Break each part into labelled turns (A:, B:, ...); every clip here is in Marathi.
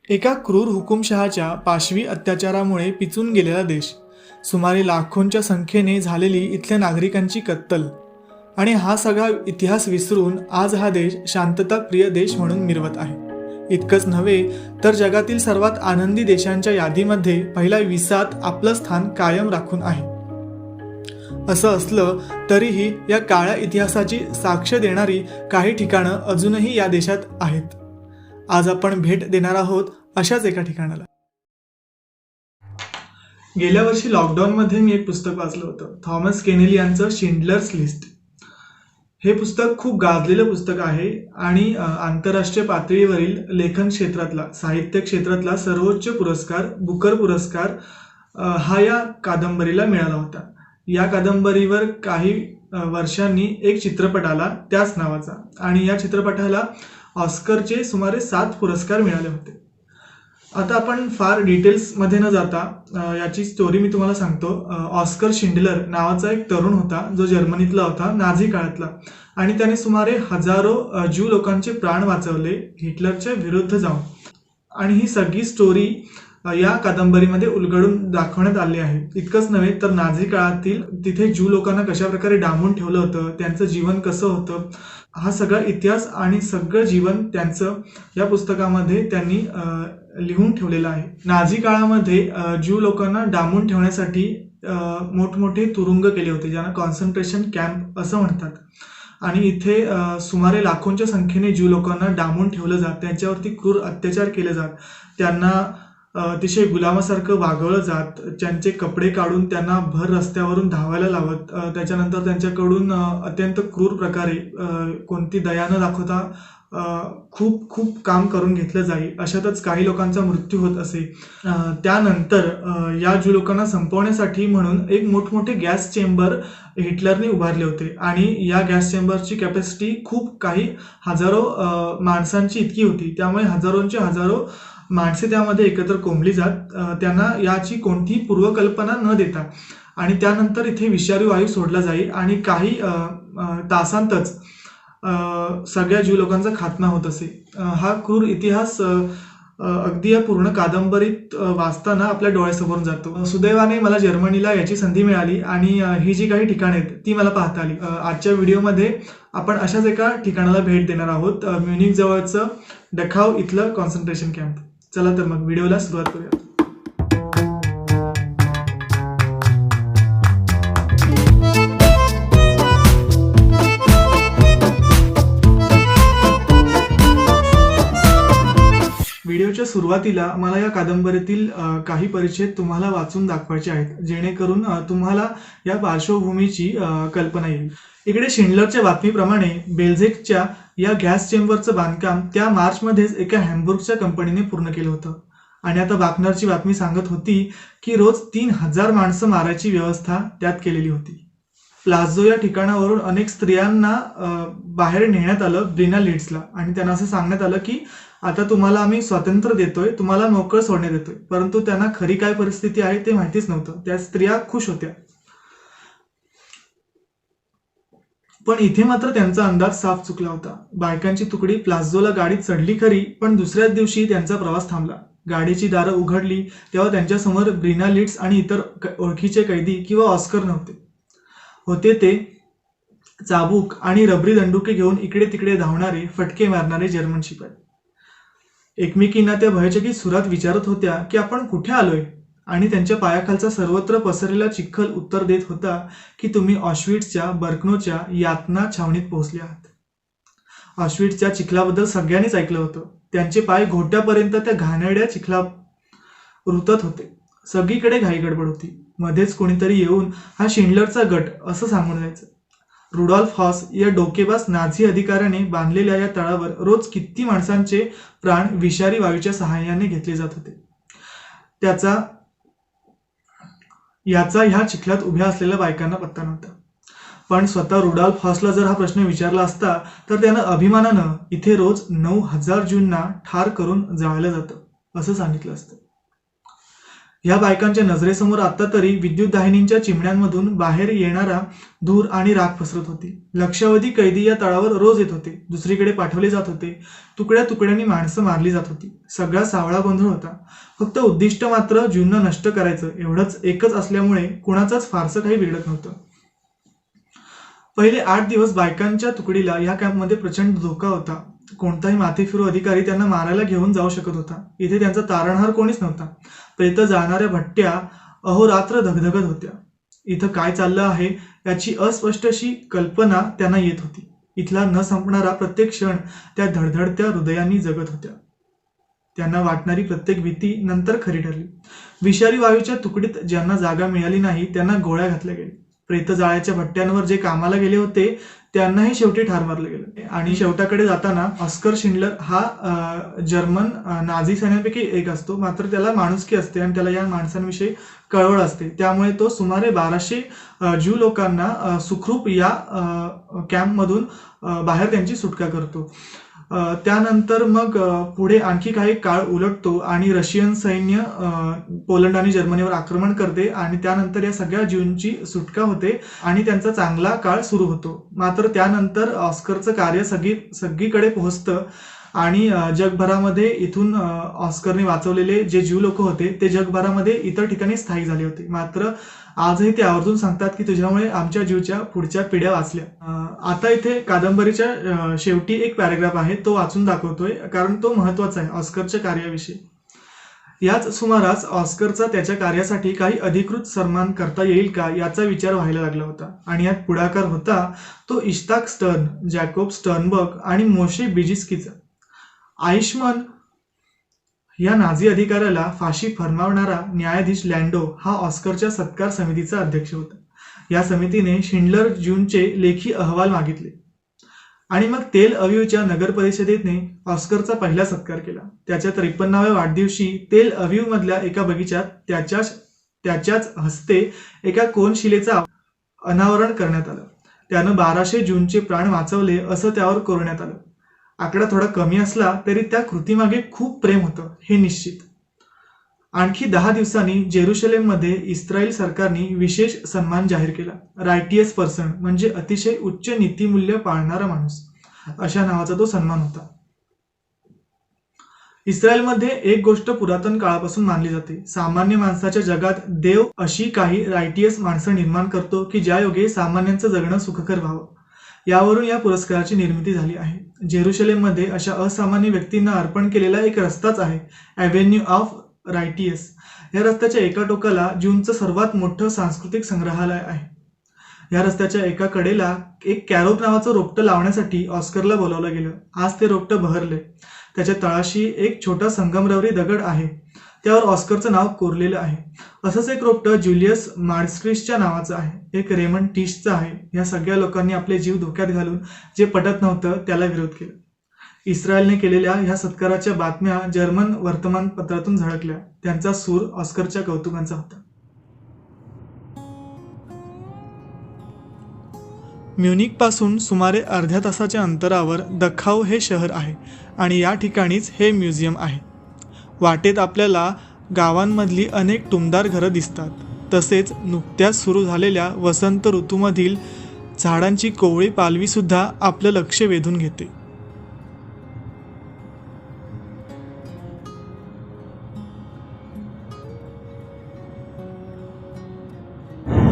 A: एका क्रूर हुकुमशहाच्या पाशवी अत्याचारामुळे पिचून गेलेला देश, सुमारे लाखोंच्या संख्येने झालेली इथल्या नागरिकांची कत्तल आणि हा सगळा इतिहास विसरून आज हा देश शांतताप्रिय देश म्हणून मिरवत आहे. इतकंच नव्हे तर जगातील सर्वात आनंदी देशांच्या यादीमध्ये पहिल्या 20त आपलं स्थान कायम राखून आहे. असं असलं तरीही या काळ्या इतिहासाची साक्ष देणारी काही ठिकाणं अजूनही या देशात आहेत. आज आपण भेट देणार आहोत अशाच एका ठिकाणाला. गेल्या वर्षी लॉकडाऊनमध्ये मी एक पुस्तक वाचलं होतं, थॉमस केनेली यांचं शिंडलर्स लिस्ट. हे पुस्तक खूप गाजलेलं पुस्तक आहे आणि आंतरराष्ट्रीय पातळीवरील लेखन क्षेत्रातला, साहित्य क्षेत्रातला सर्वोच्च पुरस्कार बुकर पुरस्कार हा या कादंबरीला मिळाला होता. या कादंबरीवर काही वर्षांनी एक चित्रपट आला त्याच नावाचा आणि या चित्रपटाला ऑस्करचे सुमारे 7 पुरस्कार मिळाले होते. आता आपण फार डिटेल्समध्ये न जाता याची स्टोरी मी तुम्हाला सांगतो. ऑस्कर शिंडलर नावाचा एक तरुण होता जो जर्मनीतला होता, नाझी काळातला, आणि त्याने सुमारे हजारो ज्यू लोकांचे प्राण वाचवले हिटलरच्या विरुद्ध जाऊन. आणि ही सगळी स्टोरी या कादंबरीमध्ये उलगडून दाखवण्यात आली आहे. इतकंच नव्हे तर नाझी काळातील तिथे ज्यू लोकांना कशा प्रकारे डांबून ठेवलं होतं, त्यांचं जीवन कसं होतं, हा सगळा इतिहास आणि सगळं जीवन त्यांचं या पुस्तकामध्ये त्यांनी लिहून ठेवलेलं आहे. नाझी काळामध्ये ज्यू लोकांना डांबून ठेवण्यासाठी मोठमोठे तुरुंग केले होते, ज्यांना कॉन्सन्ट्रेशन कॅम्प असं म्हणतात. आणि इथे सुमारे लाखोंच्या संख्येने ज्यू लोकांना डांबून ठेवलं जात, त्यांच्यावरती क्रूर अत्याचार केले जात, त्यांना अतिशय गुलामासारखं वागवलं जात, त्यांचे कपडे काढून त्यांना भर रस्त्यावरून धावायला लावत, त्याच्यानंतर त्यांच्याकडून अत्यंत क्रूर प्रकारे कोणती दया न दाखवता खूप खूप काम करून घेतलं जाई. अशातच काही लोकांचा मृत्यू होत असे. त्यानंतर या ज्यू लोकांना संपवण्यासाठी म्हणून एक मोठमोठे गॅस चेंबर हिटलरने उभारले होते आणि या गॅस चेंबरची कॅपॅसिटी खूप काही हजारो माणसांची इतकी होती. त्यामुळे हजारोंचे हजारो माणसे त्यामध्ये एकत्र कोंबली जात, त्यांना याची कोणतीही पूर्वकल्पना न देता. आणि त्यानंतर इथे विषारी वायू सोडला जाई आणि काही तासांतच सगळ्या ज्यू लोकांचा खात्मा होत असे. हा क्रूर इतिहास अगदी या पूर्ण कादंबरीत वाचताना आपल्या डोळ्यासमोरून जातो. सुदैवाने मला जर्मनीला याची संधी मिळाली आणि ही जी काही ठिकाणं आहेत ती मला पाहता आली. आजच्या व्हिडिओमध्ये आपण अशाच एका ठिकाणाला भेट देणार आहोत, म्युनिक जवळचं डखाव इथलं कॉन्सन्ट्रेशन कॅम्प. चला तर मग व्हिडिओला सुरुवात करूया. व्हिडिओच्या सुरुवातीला मला या कादंबरीतील काही परिच्छेद तुम्हाला वाचून दाखवायचे आहेत, जेणेकरून तुम्हाला या पार्श्वभूमीची कल्पना येईल. इकडे शिंडलरच्या बातमीप्रमाणे बेल्झेकच्या या गॅस चेंबरचं बांधकाम त्या मार्चमध्येच एका हॅम्बुर्गच्या कंपनीने पूर्ण केलं होतं. आणि आता वागनरची बातमी सांगत होती की रोज 3000 माणसं मारायची व्यवस्था त्यात केलेली होती. प्लाझो या ठिकाणावरून अनेक स्त्रियांना बाहेर नेण्यात आलं ब्रिना लीड्सला आणि त्यांना असं सांगण्यात आलं की आता तुम्हाला आम्ही स्वातंत्र्य देतोय, तुम्हाला मोकळं सोडण्यात येतोय. परंतु त्यांना खरी काय परिस्थिती आहे ते माहितीच नव्हतं. त्या स्त्रिया खुश होत्या, पण इथे मात्र त्यांचा अंदाज साफ चुकला होता. बायकांची तुकडी प्लाझोला गाडीत चढली खरी, पण दुसऱ्याच दिवशी त्यांचा प्रवास थांबला. गाडीची दारं उघडली तेव्हा त्यांच्यासमोर ब्रिना लीड्स आणि इतर ओळखीचे कैदी किंवा ऑस्कर नव्हते. होते ते चाबूक आणि रबरी दंडुके घेऊन इकडे तिकडे धावणारे, फटके मारणारे जर्मन शिपाई. एकमेकींना त्या भयचकित सुरात विचारत होत्या की आपण कुठे आलोय, आणि त्यांच्या पायाखालचा सर्वत्र पसरलेला चिखल उत्तर देत होता की तुम्ही ऑश्विट्सच्या बर्कनोच्या यातना छावणीत पोहोचले आहात. ऑश्विट्सच्या चिखलाबद्दल सगळ्यांनीच ऐकलं होतं. त्यांचे पाय घोट्यापर्यंत त्या घाणेरड्या चिखला रुतत होते. सगळीकडे घाईगडबड होती. मध्येच कोणीतरी येऊन हा शिंडलरचा गट असं सांगून जायचं. रुडॉल्फ हॉस या डोकेबाज नाझी अधिकाऱ्याने बांधलेल्या या तळावर रोज किती माणसांचे प्राण विषारी वायूच्या सहाय्याने घेतले जात होते याचा ह्या चिखलात उभ्या असलेल्या बायकांना पत्ता नव्हता. पण स्वतः रुडॉल्फ हॉसला जर हा प्रश्न विचारला असता तर त्यानं अभिमानानं इथे रोज 9000 ज्यूंना ठार करून जाळलं जातं असं सांगितलं असतं. या बायकांच्या नजरेसमोर आता तरी विद्युत दाहिनींच्या चिमण्यांमधून बाहेर येणारा धूर आणि राख पसरत होती. लक्षावधी कैदी या तळावर रोज येत होते, दुसरीकडे पाठवले जात होते. तुकड्या तुकड्यांनी माणसं मारली जात होती. सगळा सावळा गोंधळ होता. फक्त उद्दिष्ट मात्र ज्यूंना नष्ट करायचं एवढंच एकच असल्यामुळे कुणाचाच फारसं काही बिघडत नव्हतं. पहिले 8 दिवस बायकांच्या तुकडीला या कॅम्पमध्ये प्रचंड धोका होता. कोणताही माथेफिरू अधिकारी त्यांना मारायला घेऊन जाऊ शकत होता. इथे त्यांचा तारणहार कोणीच नव्हता. प्रेत जाणाऱ्या भट्ट्या अहोरात्र धगधगत होत्या. इथं काय चाललं आहे याची अस्पष्ट अशी कल्पना त्यांना येत होती. इथला न संपणारा प्रत्येक क्षण त्या धडधडत्या हृदयांनी जगत होत्या. त्यांना वाटणारी प्रत्येक भीती नंतर खरी ठरली. विषारी वायूच्या तुकडीत ज्यांना जागा मिळाली नाही त्यांना गोळ्या घातल्या गेल्या. प्रेत जाळ्याच्या भट्ट्यांवर जे कामाला गेले होते त्यांनाही शेवटी ठार मारलं गेलं. आणि शेवटाकडे जाताना ऑस्कर शिंडलर हा जर्मन नाझी सैन्यापैकी एक असतो. मात्र त्याला माणुसकी असते आणि त्याला या माणसांविषयी कळवळ असते. त्यामुळे तो सुमारे 1200 ज्यू लोकांना सुखरूप या कॅम्पमधून बाहेर त्यांची सुटका करतो. त्यानंतर मग पुढे आणखी काही काळ उलटतो आणि रशियन सैन्य पोलंड आणि जर्मनीवर आक्रमण करते आणि त्यानंतर या सगळ्या ज्यूंची सुटका होते आणि त्यांचा चांगला काळ सुरू होतो. मात्र त्यानंतर ऑस्करचं कार्य सगळीकडे पोहोचतं आणि जगभरामध्ये इथून ऑस्करने वाचवलेले जे ज्यू लोक होते ते जगभरामध्ये इतर ठिकाणी स्थायिक झाले होते. मात्र आजही ते आवर्जून सांगतात की तुझ्यामुळे आमच्या जीवच्या पुढच्या पिढ्या वाचल्या. आता इथे कादंबरीच्या शेवटी एक पॅराग्राफ आहे, तो वाचून दाखवतोय कारण तो महत्वाचा आहे ऑस्करच्या कार्याविषयी. याच सुमारास ऑस्करचा त्याच्या कार्यासाठी काही अधिकृत सन्मान करता येईल का याचा विचार व्हायला लागला होता आणि यात पुढाकार होता तो इश्ताक स्टर्न, जॅकोब स्टर्नबर्ग आणि मोशे बिजिस्कीचा. आईशमन या नाझी अधिकाऱ्याला फाशी फरमावणारा न्यायाधीश लँडो हा ऑस्करच्या सत्कार समितीचा अध्यक्ष होता. या समितीने शिंडलर ज्यूंचे लेखी अहवाल मागितले आणि मग तेल अविवच्या नगर परिषदेने ऑस्करचा पहिला सत्कार केला. त्याच्या 53व्या वाढदिवशी तेल अविव मधल्या एका बगीचात त्याच्याच हस्ते एका कोनशिलेचं अनावरण करण्यात आलं. त्यानं 1200 ज्यूंचे प्राण वाचवले असं त्यावर कोरण्यात आलं. आकडा थोडा कमी असला तरी त्या कृतीमागे खूप प्रेम होतं हे निश्चित. आणखी 10 दिवसांनी जेरुसलेममध्ये इस्रायल सरकारने विशेष सन्मान जाहीर केला. रायटियस पर्सन म्हणजे अतिशय उच्च नीतिमूल्य पाळणारा माणूस अशा नावाचा तो सन्मान होता. इस्रायलमध्ये एक गोष्ट पुरातन काळापासून मानली जाते. सामान्य माणसाच्या जगात देव अशी काही रायटियस माणसं निर्माण करतो की ज्यायोगे सामान्यांचं जगणं सुखकर व्हावं. यावरून या पुरस्काराची निर्मिती झाली आहे. जेरुसलेममध्ये अशा असामान्य व्यक्तींना अर्पण केलेला एक रस्ताच आहे, ॲव्हेन्यू ऑफ रायटियस. या रस्त्याच्या एका टोकाला ज्यूंचं सर्वात मोठं सांस्कृतिक संग्रहालय आहे. या रस्त्याच्या एका कडेला एक कॅरोब नावाचं रोपटं लावण्यासाठी ऑस्करला बोलावलं गेलं. आज ते रोपटं बहरले. त्याच्या तळाशी एक छोटा संगमरवरी दगड आहे, त्यावर ऑस्करचं नाव कोरलेलं आहे. असंच एक रोपटं ज्युलियस मार्स्ट्रिसच्या नावाचं आहे, एक रेमंड टिशचं आहे. या सगळ्या लोकांनी आपले जीव धोक्यात घालून जे पटत नव्हतं त्याला विरोध केला. इस्रायलने केलेल्या ह्या सत्काराच्या बातम्या जर्मन वर्तमानपत्रातून झळकल्या. त्यांचा सूर ऑस्करच्या कौतुकांचा होता. म्युनिकपासून सुमारे अर्ध्या तासाच्या अंतरावर दखाऊ हे शहर आहे आणि या ठिकाणीच हे म्युझियम आहे. वाटेत आपल्याला गावांमधली अनेक टुमदार घरं दिसतात. तसेच नुकत्याच सुरू झालेल्या वसंत ऋतूमधील झाडांची कोवळी पालवीसुद्धा आपलं लक्ष वेधून घेते.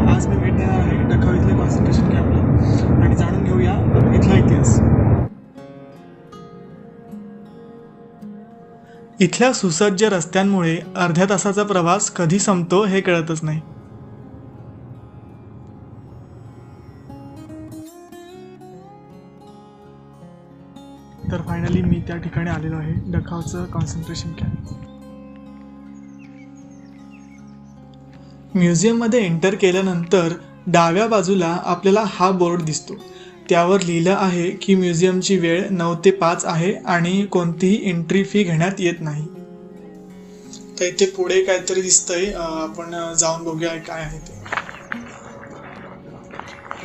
A: आज मी भेट देणार आहे दखाऊ इथल्या कॉन्सन्ट्रेशन कॅम्पला आणि जाणून घेऊया इथला इतिहास. इथल्या सुसज्ज रस्त्यांमुळे अर्ध्या तासाचा प्रवास कधी संपतो हे कळतच नाही. तर फायनली मी त्या ठिकाणी आलेलो आहे, दखाऊचं कॉन्सन्ट्रेशन कॅम्प. म्युझियममध्ये एंटर केल्यानंतर डाव्या बाजूला आपल्याला हा बोर्ड दिसतो. त्यावर लिहिलं आहे की म्युझियमची वेळ 9 ते 5 आहे आणि कोणतीही एंट्री फी घेण्यात येत नाही. तर इथे पुढे काहीतरी दिसतंय, आपण जाऊन बघूया काय आहे ते.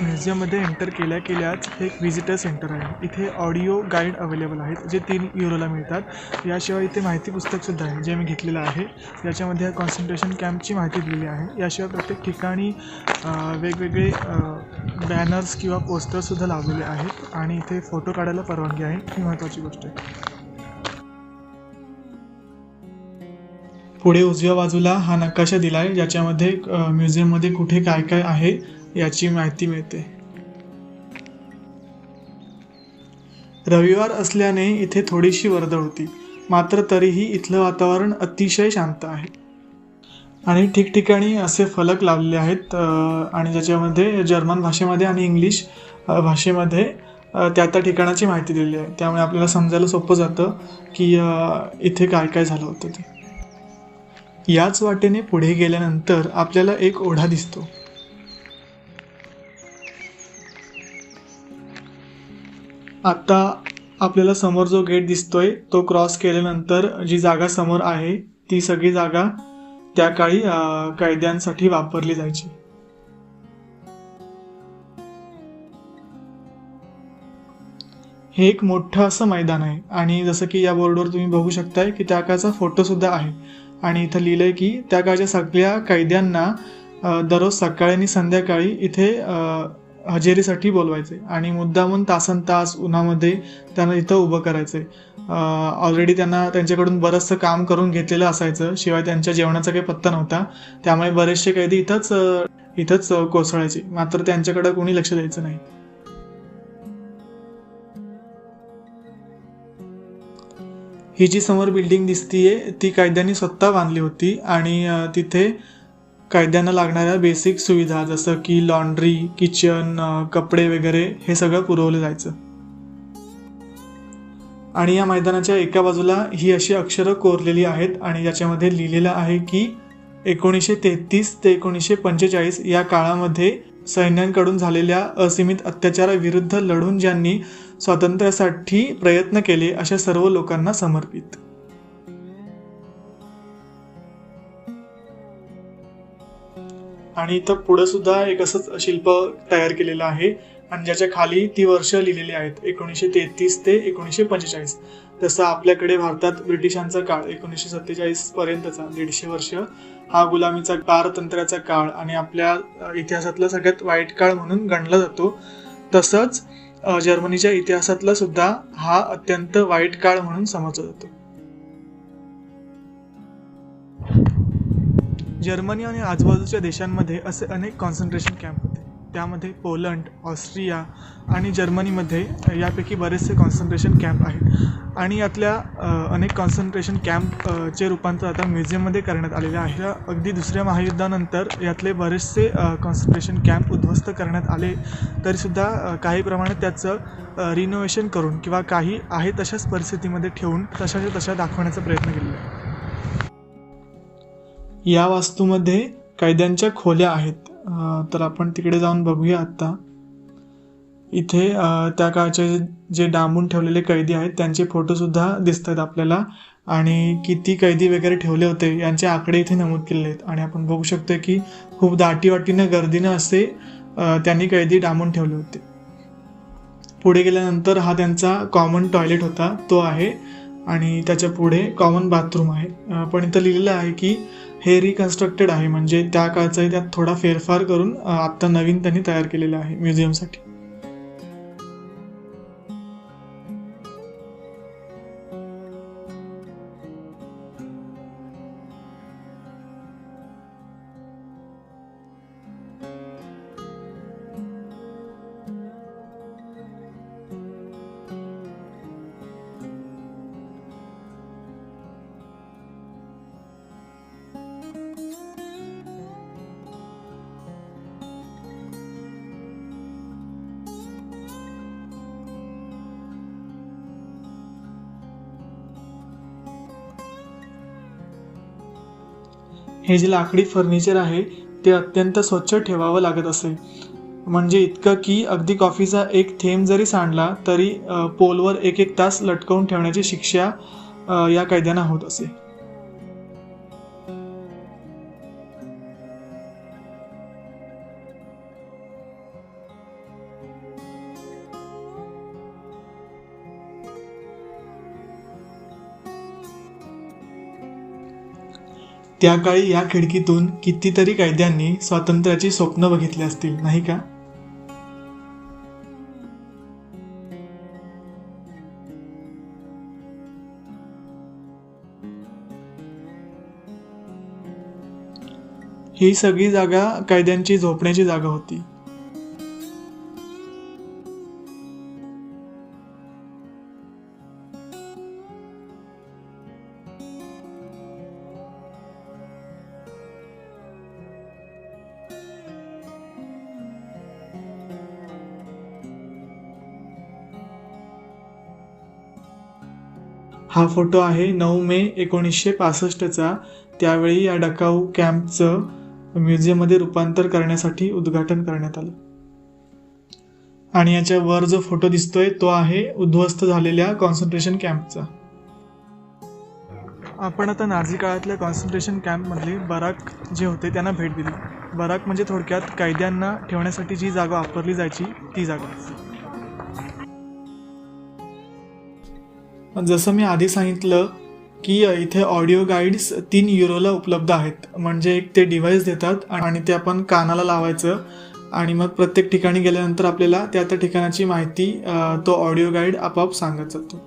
A: म्युझियममध्ये एंटर केल्याच हे एक व्हिजिटर सेंटर आहे. इथे ऑडिओ गाईड अवेलेबल आहेत जे 3 युरोला मिळतात. याशिवाय इथे माहिती पुस्तकसुद्धा आहे जे मी घेतलेलं आहे. याच्यामध्ये कॉन्सन्ट्रेशन कॅम्पची माहिती दिलेली आहे. याशिवाय प्रत्येक ठिकाणी वेगवेगळे बॅनर्स किंवा पोस्टर्ससुद्धा लावलेले आहेत आणि इथे फोटो काढायला परवानगी आहे. ही महत्त्वाची गोष्ट आहे. पुढे उजव्या बाजूला हा नकाशा दिला आहे ज्याच्यामध्ये म्युझियममध्ये कुठे काय काय आहे याची माहिती मिळते. रविवार असल्याने इथे थोडीशी वर्दळ होती, मात्र तरीही इथलं वातावरण अतिशय शांत आहे. आणि ठिकठिकाणी असे फलक लावलेले आहेत आणि ज्याच्यामध्ये जर्मन भाषेमध्ये आणि इंग्लिश भाषेमध्ये त्या ठिकाणाची माहिती दिलेली आहे. त्यामुळे आपल्याला समजायला सोपं जातं की इथे काय काय झालं होतं ते. याच वाटेने पुढे गेल्यानंतर आपल्याला एक ओढा दिसतो. आता आपल्याला समोर जो गेट दिसतोय तो क्रॉस केल्यानंतर जी जागा समोर आहे ती सगळी जागा त्या काळी कैद्यांसाठी वापरली जायची. हे एक मोठं असं मैदान आहे आणि जसं की या बोर्डवर तुम्ही बघू शकताय की त्या काळचा फोटो सुद्धा आहे आणि इथं लिहिलंय की त्या काळच्या सगळ्या कैद्यांना दररोज सकाळी आणि संध्याकाळी इथे हजेरीसाठी बोलवायचे आणि मुद्दामून तासनतास उन्हामध्ये त्यांना इथं उभं करायचे. ऑलरेडी त्यांना त्यांच्याकडून बरंचसं काम करून घेतलेलं असायचं, शिवाय त्यांच्या जेवणाचा काही पत्ता नव्हता. त्यामुळे बरेचसे कैदी इथंच कोसळायचे, मात्र त्यांच्याकडे कोणी लक्ष द्यायचं नाही. ही जी समोर बिल्डिंग दिसतीये ती कैद्यांनी स्वतः बांधली होती आणि तिथे कैद्यांना लागणाऱ्या बेसिक सुविधा जसं की लॉन्ड्री, किचन, कपडे वगैरे हे सगळं पुरवलं जायचं. आणि या मैदानाच्या एका बाजूला ही अशी अक्षरं कोरलेली आहेत आणि याच्यामध्ये लिहिलेलं आहे की 1933 ते 1945 या काळामध्ये सैन्यांकडून झालेल्या असीमित अत्याचाराविरुद्ध लढून ज्यांनी स्वातंत्र्यासाठी प्रयत्न केले अशा सर्व लोकांना समर्पित. आणि इथं पुढं सुद्धा एक असंच शिल्प तयार केलेलं आहे आणि ज्याच्या खाली ती वर्ष लिहिलेली आहेत 1933 ते 1945. तसं आपल्याकडे भारतात ब्रिटिशांचा काळ 1947 पर्यंतचा 150 वर्ष हा गुलामीचा पारतंत्र्याचा काळ आणि आपल्या इतिहासातला सगळ्यात वाईट काळ म्हणून गणला जातो. तसंच जर्मनीच्या इतिहासातला सुद्धा हा अत्यंत वाईट काळ म्हणून समजला जातो. जर्मनी आणि आजूबाजूच्या देशांमध्ये असे अनेक कॉन्सन्ट्रेशन कॅम्प होते. त्यामध्ये पोलंड, ऑस्ट्रिया आणि जर्मनीमध्ये यापैकी बरेचसे कॉन्सन्ट्रेशन कॅम्प आहेत आणि यातल्या अनेक कॉन्सन्ट्रेशन कॅम्पचे रूपांतर आता म्युझियममध्ये करण्यात आलेले आहे. अगदी दुसऱ्या महायुद्धानंतर यातले बरेचसे कॉन्सन्ट्रेशन कॅम्प उद्ध्वस्त करण्यात आले तरीसुद्धा काही प्रमाणात त्याचं रिनोव्हेशन करून किंवा काही आहे तशाच परिस्थितीमध्ये ठेवून तशाच्या तशा दाखवण्याचा प्रयत्न केलेला आहे. या वास्तूमध्ये कैद्यांच्या खोल्या आहेत, तर आपण तिकडे जाऊन बघूया. आता इथे त्या काळचे जे डांबून ठेवलेले कैदी आहेत त्यांचे फोटोसुद्धा दिसत आहेत आपल्याला आणि किती कैदी वगैरे ठेवले होते यांचे आकडे इथे नमूद केलेले आहेत. आणि आपण बघू शकतो की खूप दाटीवाटीनं गर्दीनं असे त्यांनी कैदी डांबून ठेवले होते. पुढे गेल्यानंतर हा त्यांचा कॉमन टॉयलेट होता तो आहे आणि त्याच्या पुढे कॉमन बाथरूम आहे. पण इथं लिहिलेलं आहे की हे रिकन्स्ट्रक्टेड आहे, म्हणजे त्या काळचाही त्यात थोडा फेरफार करून आत्ता नवीन त्यांनी तयार केलेलं आहे म्युझियमसाठी. हे जे लाकडी फर्निचर आहे ते अत्यंत स्वच्छ ठेवावं लागत असे, म्हणजे इतकं की अगदी कॉफीचा एक थेंब जरी सांडला तरी पोलवर 1-1 तास लटकवून ठेवण्याची शिक्षा या कैद्यांना होत असे. त्या काळी या खिडकीतून कितीतरी कैद्यांनी स्वातंत्र्याची स्वप्न बघितली असतील, नाही का? ही सगळी जागा कैद्यांची झोपण्याची जागा होती. हा फोटो आहे 9 मे 1965चा. त्यावेळी या डकाऊ कॅम्पचं म्युझियममध्ये रूपांतर करण्यासाठी उद्घाटन करण्यात आलं. आणि याच्या वर जो फोटो दिसतोय तो आहे उद्ध्वस्त झालेल्या कॉन्सन्ट्रेशन कॅम्पचा. आपण आता नाझी काळातल्या कॉन्सन्ट्रेशन कॅम्पमधले बराक जे होते त्यांना भेट दिली. बराक म्हणजे थोडक्यात कैद्यांना ठेवण्यासाठी जी जागा वापरली जायची ती जागा. जसं मी आधी सांगितलं की इथे ऑडिओ गाईड्स 3 युरोला उपलब्ध आहेत. म्हणजे एक ते डिव्हाइस देतात आणि ते आपण कानाला लावायचं आणि मग प्रत्येक ठिकाणी गेल्यानंतर आपल्याला त्या त्या ठिकाणाची माहिती तो ऑडिओ गाईड आपोआप सांगत जातो.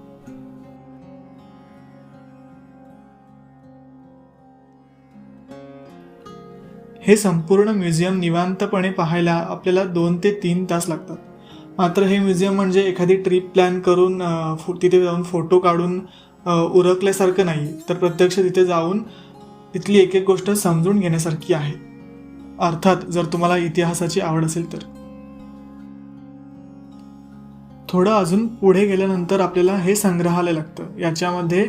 A: हे संपूर्ण म्युझियम निवांतपणे पाहायला आपल्याला 2 ते 3 तास लागतात. मात्र हे म्युझियम म्हणजे एखादी ट्रिप प्लॅन करून तिथे जाऊन फोटो काढून उरकल्यासारखं नाही, तर प्रत्यक्ष तिथे जाऊन तिथली एक एक गोष्ट समजून घेण्यासारखी आहे. अर्थात जर तुम्हाला इतिहासाची आवड असेल तर. थोडं अजून पुढे गेल्यानंतर आपल्याला हे संग्रहालय लागतं. याच्यामध्ये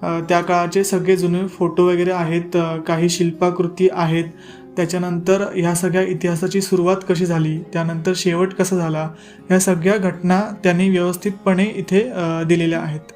A: त्या काळाचे सगळे जुने फोटो वगैरे आहेत, काही शिल्पाकृती आहेत. त्याच्यानंतर ह्या सगळ्या इतिहासाची सुरुवात कशी झाली, त्यानंतर शेवट कसा झाला, ह्या सगळ्या घटना त्यांनी व्यवस्थितपणे इथे दिलेल्या आहेत.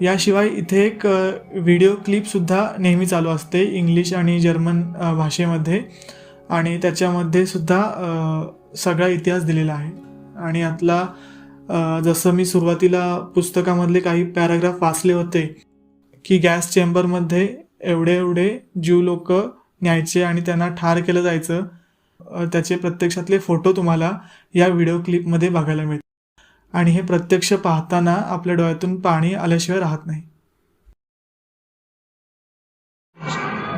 A: याशिवाय इथे एक व्हिडिओ क्लिपसुद्धा नेहमी चालू असते इंग्लिश आणि जर्मन भाषेमध्ये. आणि त्याच्यामध्ये सुद्धा सगळा इतिहास दिलेला आहे. आणि यातला जसं मी सुरुवातीला पुस्तकामधले काही पॅराग्राफ वाचले होते की गॅस चेंबरमध्ये एवढे एवढे ज्यू लोक न्यायचे आणि त्यांना ठार केलं जायचं, त्याचे प्रत्यक्षातले फोटो तुम्हाला या व्हिडिओ क्लिपमध्ये बघायला मिळतात. आणि हे प्रत्यक्ष पाहताना आपल्या डोळ्यातून पाणी आल्याशिवाय राहत नाही.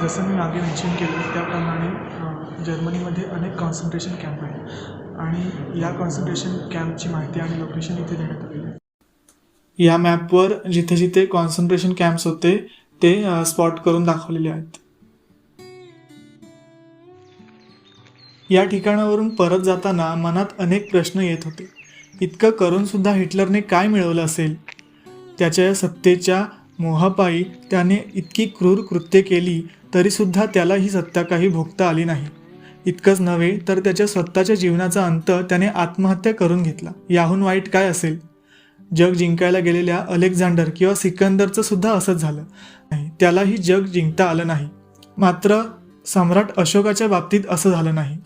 A: जसं मी मागे मेन्शन केलं त्याप्रमाणे जर्मनीमध्ये अनेक कॉन्सन्ट्रेशन कॅम्प आहेत आणि या कॉन्सन्ट्रेशन कॅम्पची माहिती आणि लोकेशन इथे देण्यात आलेली आहे. या मॅपवर जिथे जिथे कॉन्सन्ट्रेशन कॅम्प्स होते ते स्पॉट करून दाखवलेले आहेत. या ठिकाणावरून परत जाताना मनात अनेक प्रश्न येत होते. इतकं करून सुद्धा हिटलरने काय मिळवलं असेल? त्याच्या सत्तेच्या मोहापायी त्याने इतकी क्रूर कृत्ये केली तरीसुद्धा त्याला ही सत्ता काही भोगता आली नाही. इतकंच नव्हे तर त्याच्या स्वतःच्या जीवनाचा अंत त्याने आत्महत्या करून घेतला. याहून वाईट काय असेल? जग जिंकायला गेलेल्या अलेक्झांडर किंवा सिकंदरचं सुद्धा असंच झालं नाही. त्यालाही जग जिंकता आलं नाही. मात्र सम्राट अशोकाच्या बाबतीत असं झालं नाही.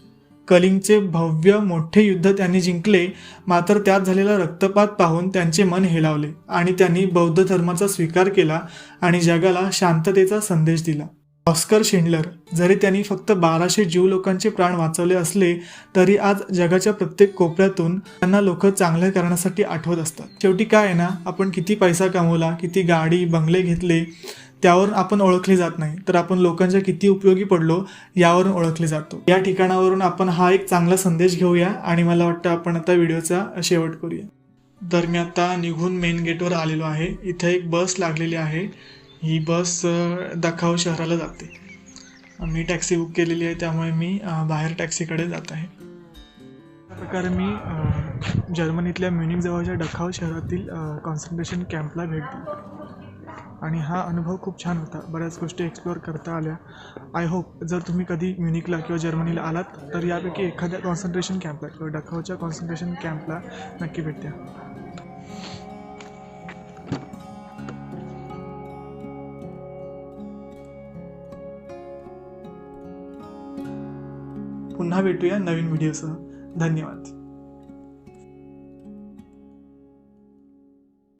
A: कलिंगचे भव्य मोठे युद्ध त्यांनी जिंकले, मात्र त्यात झालेला रक्तपात पाहून त्यांचे मन हेलावले आणि त्यांनी बौद्ध धर्माचा स्वीकार केला आणि जगाला शांततेचा संदेश दिला. ऑस्कर शिंडलर, जरी त्यांनी फक्त 1200 ज्यू लोकांचे प्राण वाचवले असले तरी आज जगाच्या प्रत्येक कोपऱ्यातून त्यांना लोक चांगल्या कारणासाठी आठवत असतात. शेवटी काय आहे ना, आपण किती पैसा कमवला, किती गाडी बंगले घेतले त्यावर आपण ओळखले जात नाही, तर आपण लोकांच्या किती उपयोगी पडलो यावरून ओळखले जातो. या ठिकाणावरून आपण हा एक चांगला संदेश घेऊया आणि मला वाटतं आपण आता व्हिडिओचा शेवट करूया. तर मी आता निघून मेन गेटवर आलेलो आहे. इथे एक बस लागलेली आहे. ही बस दखाव शहराला जाते. मी टॅक्सी बुक केलेली आहे, त्यामुळे मी बाहेर टॅक्सीकडे जात आहे. अशा प्रकारे मी जर्मनीतल्या म्युनिक जवळच्या डखाव शहरातील कॉन्सन्ट्रेशन कॅम्पला भेट दिली आणि हा अनुभव खूप छान होता. बऱ्याच गोष्टी एक्सप्लोअर करता आल्या. आय होप जर तुम्ही कधी म्युनिकला किंवा जर्मनीला आलात तर यापैकी एखाद्या कॉन्सन्ट्रेशन कॅम्पला किंवा डखावच्या कॉन्सन्ट्रेशन कॅम्पला नक्की भेट द्या. पुन्हा भेटूया नवीन व्हिडिओसह. धन्यवाद.